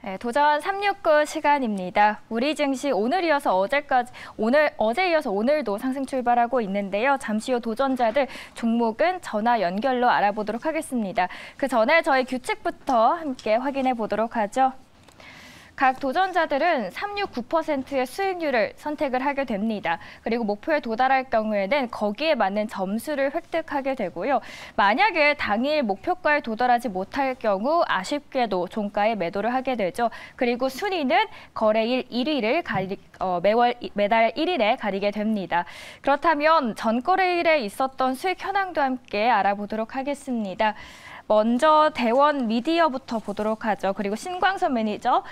네, 도전 369 시간입니다. 우리 증시 어제 이어서 오늘도 상승 출발하고 있는데요. 잠시 후 도전자들 종목은 전화 연결로 알아보도록 하겠습니다. 그 전에 저희 규칙부터 함께 확인해 보도록 하죠. 각 도전자들은 369%의 수익률을 선택을 하게 됩니다. 그리고 목표에 도달할 경우에는 거기에 맞는 점수를 획득하게 되고요. 만약에 당일 목표가에 도달하지 못할 경우 아쉽게도 종가에 매도를 하게 되죠. 그리고 순위는 거래일 1위를 매달 1일에 가리게 됩니다. 그렇다면 전 거래일에 있었던 수익 현황도 함께 알아보도록 하겠습니다. 먼저 대원 미디어부터 보도록 하죠. 그리고 신광선 매니저,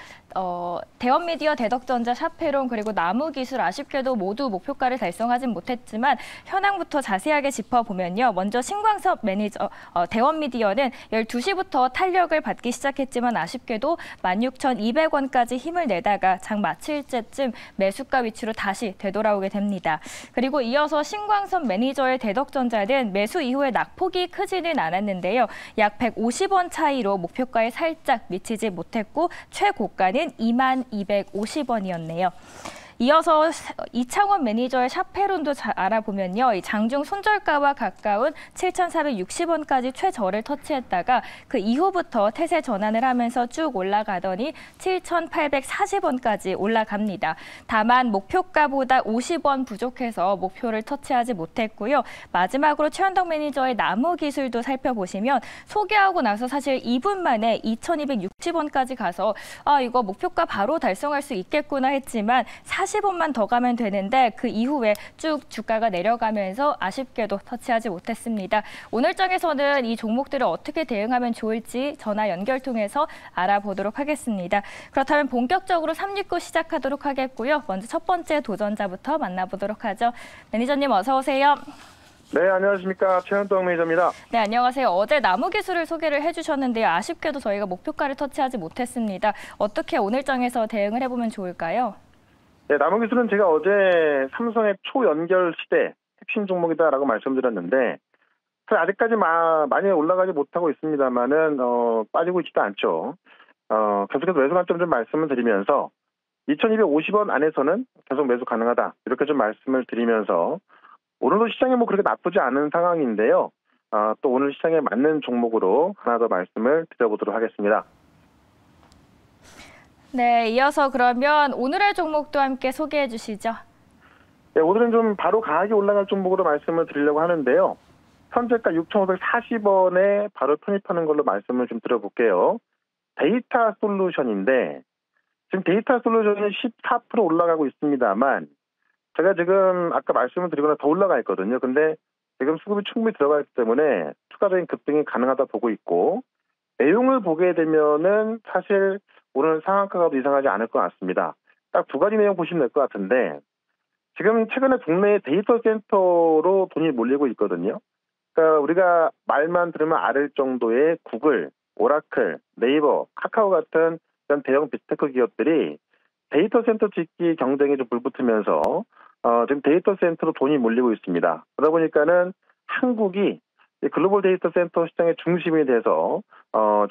대원 미디어, 대덕전자, 샤페론, 그리고 나무기술 아쉽게도 모두 목표가를 달성하진 못했지만 현황부터 자세하게 짚어보면요. 먼저 신광선 매니저, 대원 미디어는 12시부터 탄력을 받기 시작했지만 아쉽게도 16,200원까지 힘을 내다가 장 마칠 때쯤 매수가 위치로 다시 되돌아오게 됩니다. 그리고 이어서 신광선 매니저의 대덕전자는 매수 이후에 낙폭이 크지는 않았는데요. 약 150원 차이로 목표가에 살짝 미치지 못했고 최고가는 22,250원이었네요. 이어서 이창원 매니저의 샤페론도 알아보면요. 이 장중 손절가와 가까운 7,460원까지 최저를 터치했다가 그 이후부터 태세 전환을 하면서 쭉 올라가더니 7,840원까지 올라갑니다. 다만 목표가보다 50원 부족해서 목표를 터치하지 못했고요. 마지막으로 최현덕 매니저의 나무기술도 살펴보시면 소개하고 나서 사실 2분 만에 2,260원까지 가서 이거 목표가 바로 달성할 수 있겠구나 했지만 40원만 더 가면 되는데 그 이후에 쭉 주가가 내려가면서 아쉽게도 터치하지 못했습니다. 오늘장에서는 이 종목들을 어떻게 대응하면 좋을지 전화 연결 통해서 알아보도록 하겠습니다. 그렇다면 본격적으로 369 시작하도록 하겠고요. 먼저 첫 번째 도전자부터 만나보도록 하죠. 매니저님 어서 오세요. 네, 안녕하십니까. 최현덕 매니저입니다. 네, 안녕하세요. 어제 나무기술을 소개를 해주셨는데요. 아쉽게도 저희가 목표가를 터치하지 못했습니다. 어떻게 오늘장에서 대응을 해보면 좋을까요? 네, 나무기술은 제가 어제 삼성의 초연결 시대 핵심 종목이다라고 말씀드렸는데 사실 아직까지 많이 올라가지 못하고 있습니다만은 빠지고 있지도 않죠. 계속해서 매수 관점 좀 말씀을 드리면서 2,250원 안에서는 계속 매수 가능하다 이렇게 좀 말씀을 드리면서 오늘도 시장이 그렇게 나쁘지 않은 상황인데요. 또 오늘 시장에 맞는 종목으로 하나 더 말씀을 드려보도록 하겠습니다. 네, 이어서 그러면 오늘의 종목도 함께 소개해 주시죠. 네, 오늘은 좀 바로 강하게 올라갈 종목으로 말씀을 드리려고 하는데요. 현재가 6,540원에 바로 편입하는 걸로 말씀을 좀 드려볼게요. 데이터 솔루션인데 지금 데이터 솔루션이 14% 올라가고 있습니다만 제가 지금 아까 말씀을 드리거나 더 올라가 있거든요. 근데 지금 수급이 충분히 들어가 있기 때문에 추가적인 급등이 가능하다 보고 있고 내용을 보게 되면은 사실 오늘 상한가가 이상하지 않을 것 같습니다. 딱 두 가지 내용 보시면 될 것 같은데 지금 최근에 국내에 데이터 센터로 돈이 몰리고 있거든요. 그러니까 우리가 말만 들으면 알을 정도의 구글, 오라클, 네이버, 카카오 같은 이런 대형 빅테크 기업들이 데이터 센터 짓기 경쟁에 좀 불붙으면서 지금 데이터 센터로 돈이 몰리고 있습니다. 그러다 보니까는 한국이 글로벌 데이터 센터 시장의 중심이 돼서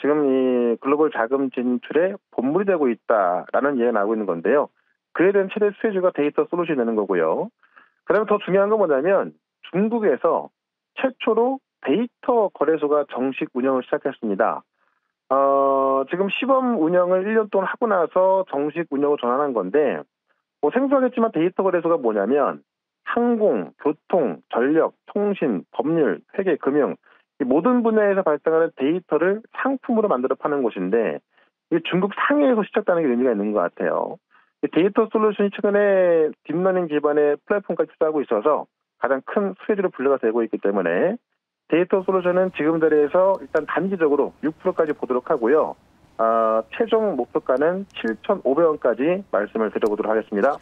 지금 이 글로벌 자금 진출에 본물이 되고 있다라는 이야기가 나오고 있는 건데요. 그에 대한 최대 수혜주가 데이터 솔루션이 되는 거고요. 그다음에 더 중요한 건 뭐냐면 중국에서 최초로 데이터 거래소가 정식 운영을 시작했습니다. 지금 시범 운영을 1년 동안 하고 나서 정식 운영으로 전환한 건데 생소하겠지만 데이터 거래소가 뭐냐면 항공, 교통, 전력, 통신, 법률, 회계, 금융 이 모든 분야에서 발생하는 데이터를 상품으로 만들어 파는 곳인데 이게 중국 상해에서 시작되는 게 의미가 있는 것 같아요. 데이터 솔루션이 최근에 딥러닝 기반의 플랫폼까지 투자하고 있어서 가장 큰 수혜주로 분류가 되고 있기 때문에 데이터 솔루션은 지금 자리에서 일단 단기적으로 6%까지 보도록 하고요. 최종 목표가는 7,500원까지 말씀을 드려보도록 하겠습니다.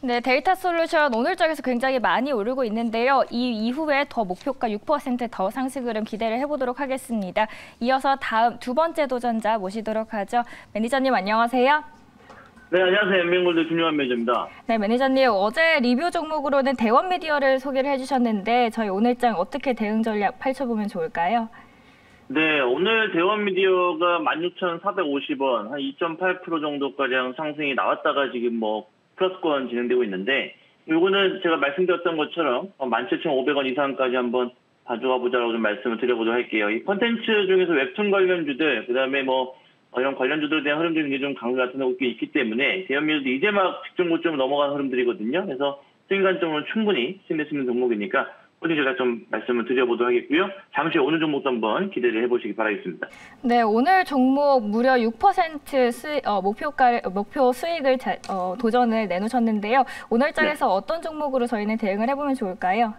네, 데이터 솔루션 오늘장에서 굉장히 많이 오르고 있는데요. 이 이후에 더 목표가 6% 더 상승 흐름 기대를 해보도록 하겠습니다. 이어서 다음 두 번째 도전자 모시도록 하죠. 매니저님 안녕하세요. 네, 안녕하세요. 연맹골드 김용환 매니저입니다. 네, 매니저님 어제 리뷰 종목으로는 대원 미디어를 소개를 해주셨는데 저희 오늘장 어떻게 대응 전략 펼쳐보면 좋을까요? 네, 오늘 대원미디어가 16,450원, 한 2.8% 정도가량 상승이 나왔다가 지금 뭐 플러스권 진행되고 있는데, 요거는 제가 말씀드렸던 것처럼 17,500원 이상까지 한번 가져가 보자라고 좀 말씀을 드려보도록 할게요. 이 컨텐츠 중에서 웹툰 관련주들, 그 다음에 뭐 이런 관련주들에 대한 흐름들이 굉장히 좀 강세 나타나고 있기 때문에 대원미디어도 이제 막 직전 고점 넘어가는 흐름들이거든요. 그래서 수익 관점으로 충분히 신뢰할 수 있는 종목이니까 오늘 제가 좀 말씀을 드려보도록 하겠고요. 잠시 후에 오늘 종목도 한번 기대를 해보시기 바라겠습니다. 네, 오늘 종목 무려 6% 목표 수익을 도전을 내놓으셨는데요. 오늘장에서 어떤 종목으로 저희는 대응을 해보면 좋을까요?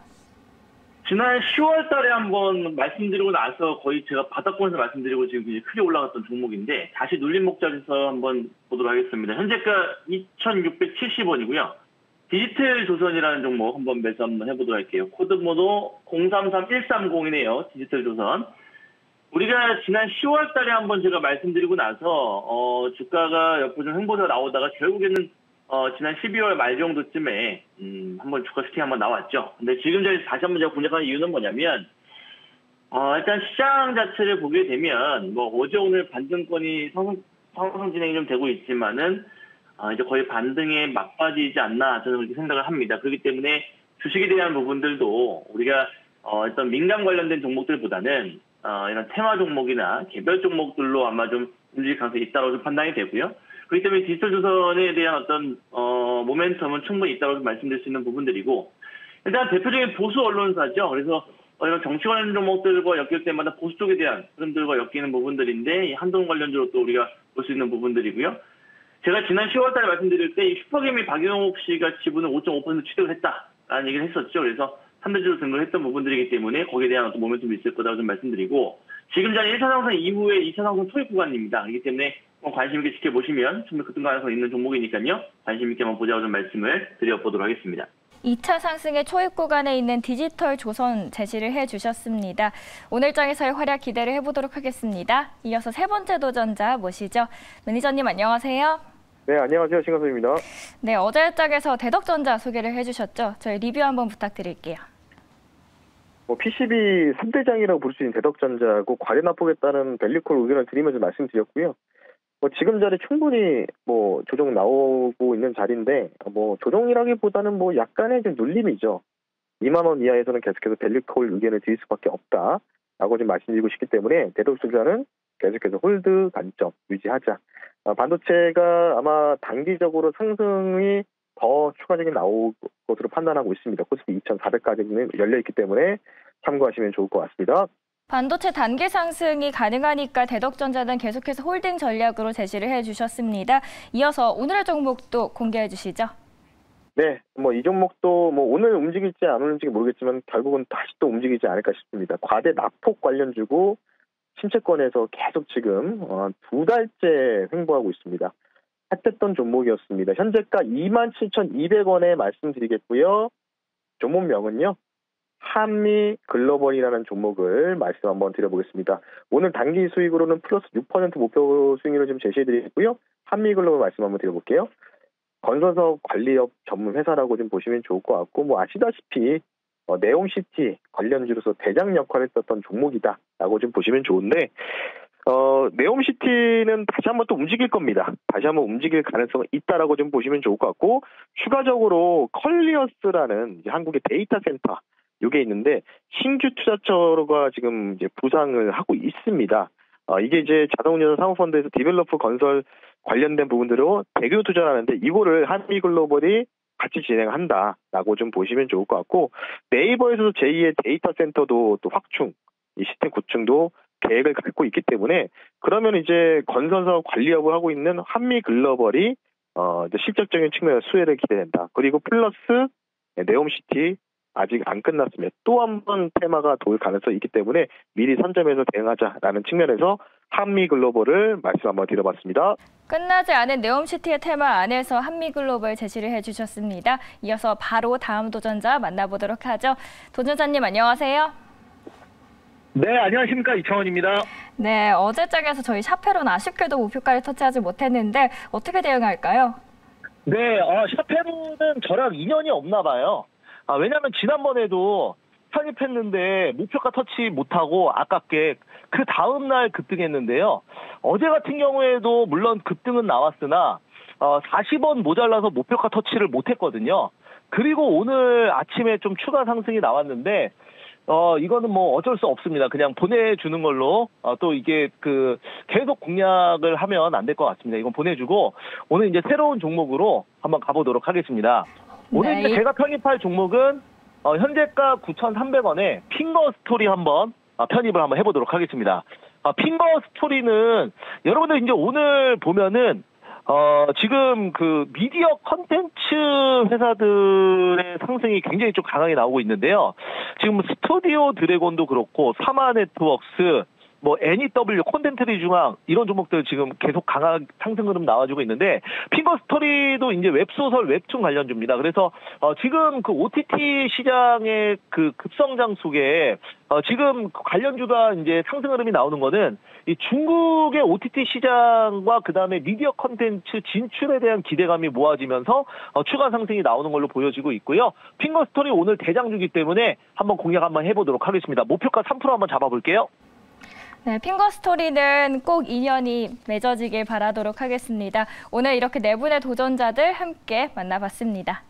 지난 10월 달에 한번 말씀드리고 나서 거의 제가 바닥권에서 말씀드리고 지금 굉장히 크게 올라갔던 종목인데 다시 눌림 목적에서 한번 보도록 하겠습니다. 현재가 2,670원이고요. 디지털 조선이라는 종목 한번 매수 한번 해보도록 할게요. 코드번호 033130이네요. 디지털 조선. 우리가 지난 10월 달에 한번 제가 말씀드리고 나서 주가가 옆으로 좀 횡보세가 나오다가 결국에는 지난 12월 말 정도쯤에 한번 주가 스팅 한번 나왔죠. 근데 지금 다시 한번 제가 분석하는 이유는 뭐냐면 일단 시장 자체를 보게 되면 뭐 어제 오늘 반등권이 상승 진행이 좀 되고 있지만은 이제 거의 반등에 막바지지 않나 저는 그렇게 생각을 합니다. 그렇기 때문에 주식에 대한 부분들도 우리가 일단 민감 관련된 종목들보다는 이런 테마 종목이나 개별 종목들로 아마 좀 움직일 가능성이 있다고 좀 판단이 되고요. 그렇기 때문에 디지털 조선에 대한 어떤 모멘텀은 충분히 있다고 말씀드릴 수 있는 부분들이고 일단 대표적인 보수 언론사죠. 그래서 이런 정치 관련 종목들과 엮일 때마다 보수 쪽에 대한 흐름들과 엮이는 부분들인데 이 한동 관련주로 또 우리가 볼 수 있는 부분들이고요. 제가 지난 10월 달에 말씀드릴 때 이 슈퍼개미 박영욱 씨가 지분을 5.5% 취득을 했다라는 얘기를 했었죠. 그래서 3대주로 등록을 했던 부분들이기 때문에 거기에 대한 어떤 모멘텀이 있을 거라고 좀 말씀드리고 지금 전 1차 상승 이후에 2차 상승 토익 구간입니다. 그렇기 때문에 관심 있게 지켜보시면 충분히 급등 가능성이 있는 종목이니까요. 관심 있게 한번 보자고 좀 말씀을 드려보도록 하겠습니다. 2차 상승의 초입 구간에 있는 디지털 조선 제시를 해주셨습니다. 오늘장에서의 활약 기대를 해보도록 하겠습니다. 이어서 세 번째 도전자 모시죠. 매니저님 안녕하세요. 네, 안녕하세요. 신강섭입니다. 네, 어제장에서 대덕전자 소개를 해주셨죠. 저희 리뷰 한번 부탁드릴게요. PCB 3대장이라고 부를 수 있는 대덕전자고 과대납보겠다는 밸류콜 의견을 드리면서 말씀드렸고요. 지금 자리 충분히 조정 나오고 있는 자리인데 조정이라기보다는 약간의 좀 눌림이죠. 2만 원 이하에서는 계속해서 밸류콜 의견을 드릴 수밖에 없다라고 좀 말씀드리고 싶기 때문에 대덕전자는 계속해서 홀드 관점 유지하자. 반도체가 아마 단기적으로 상승이 더 추가적인 나올 것으로 판단하고 있습니다. 코스피 2,400까지는 열려있기 때문에 참고하시면 좋을 것 같습니다. 반도체 단기 상승이 가능하니까 대덕전자는 계속해서 홀딩 전략으로 제시를 해주셨습니다. 이어서 오늘의 종목도 공개해 주시죠. 네, 이 종목도 오늘 움직일지 안 움직일지 모르겠지만 결국은 다시 또 움직이지 않을까 싶습니다. 과대 낙폭 관련주고 침체권에서 계속 지금 2달째 횡보하고 있습니다. 핫했던 종목이었습니다. 현재가 27,200원에 말씀드리겠고요. 종목명은요. 한미 글로벌이라는 종목을 말씀 한번 드려보겠습니다. 오늘 단기 수익으로는 플러스 6% 목표 수익률을 좀 제시해드리고요. 한미 글로벌 말씀 한번 드려볼게요. 건설사업 관리업 전문 회사라고 좀 보시면 좋을 것 같고 아시다시피 네옴시티 관련주로서 대장 역할을 했었던 종목이다라고 좀 보시면 좋은데 네옴시티는 다시 한번 또 움직일 겁니다. 다시 한번 움직일 가능성이 있다라고 좀 보시면 좋을 것 같고 추가적으로 컬리어스라는 이제 한국의 데이터 센터 이게 있는데 신규 투자처가 지금 이제 부상을 하고 있습니다. 이게 이제 자동운전 사모펀드에서 디벨로퍼 건설 관련된 부분들로 대규모 투자를 하는데 이거를 한미글로벌이 같이 진행한다라고 좀 보시면 좋을 것 같고 네이버에서도 제2의 데이터 센터도 또 확충, 이 시스템 구축도 계획을 갖고 있기 때문에 그러면 이제 건설사업 관리업을 하고 있는 한미글로벌이 이제 실적적인 측면에서 수혜를 기대된다. 그리고 플러스 네옴시티 아직 안 끝났습니다. 또 한 번 테마가 돌 가능성이 있기 때문에 미리 선점해서 대응하자라는 측면에서 한미글로벌을 말씀 한번 드려봤습니다. 끝나지 않은 네옴시티의 테마 안에서 한미글로벌 제시를 해주셨습니다. 이어서 바로 다음 도전자 만나보도록 하죠. 도전자님 안녕하세요. 네, 안녕하십니까. 이창원입니다. 네, 어제장에서 저희 샤페론 아쉽게도 목표가를 터치하지 못했는데 어떻게 대응할까요? 네, 샤페론은 저랑 인연이 없나 봐요. 왜냐하면 지난번에도 편입했는데 목표가 터치 못하고 아깝게 그 다음날 급등했는데요. 어제 같은 경우에도 물론 급등은 나왔으나 40원 모자라서 목표가 터치를 못했거든요. 그리고 오늘 아침에 좀 추가 상승이 나왔는데 이거는 뭐 어쩔 수 없습니다. 그냥 보내주는 걸로 또 이게 계속 공략을 하면 안 될 것 같습니다. 이건 보내주고 오늘 이제 새로운 종목으로 한번 가보도록 하겠습니다. 오늘 네. 이제 제가 편입할 종목은 현재가 9,300원에 핑거 스토리 한번 편입을 한번 해보도록 하겠습니다. 핑거 스토리는 여러분들 이제 오늘 보면은 지금 미디어 컨텐츠 회사들의 상승이 굉장히 좀 강하게 나오고 있는데요. 지금 스튜디오 드래곤도 그렇고 사마 네트워크스, 뭐 NEW 콘텐츠리 중앙 이런 종목들 지금 계속 강한 상승 흐름 나와주고 있는데 핑거 스토리도 이제 웹소설 웹툰 관련주입니다. 그래서 지금 OTT 시장의 급성장 속에 지금 관련주가 이제 상승 흐름이 나오는 거는 이 중국의 OTT 시장과 그다음에 미디어 컨텐츠 진출에 대한 기대감이 모아지면서 추가 상승이 나오는 걸로 보여지고 있고요. 핑거 스토리 오늘 대장주기 때문에 한번 공략 한번 해보도록 하겠습니다. 목표가 3% 한번 잡아볼게요. 네, 핑거 스토리는 꼭 인연이 맺어지길 바라도록 하겠습니다. 오늘 이렇게 네 분의 도전자들 함께 만나봤습니다.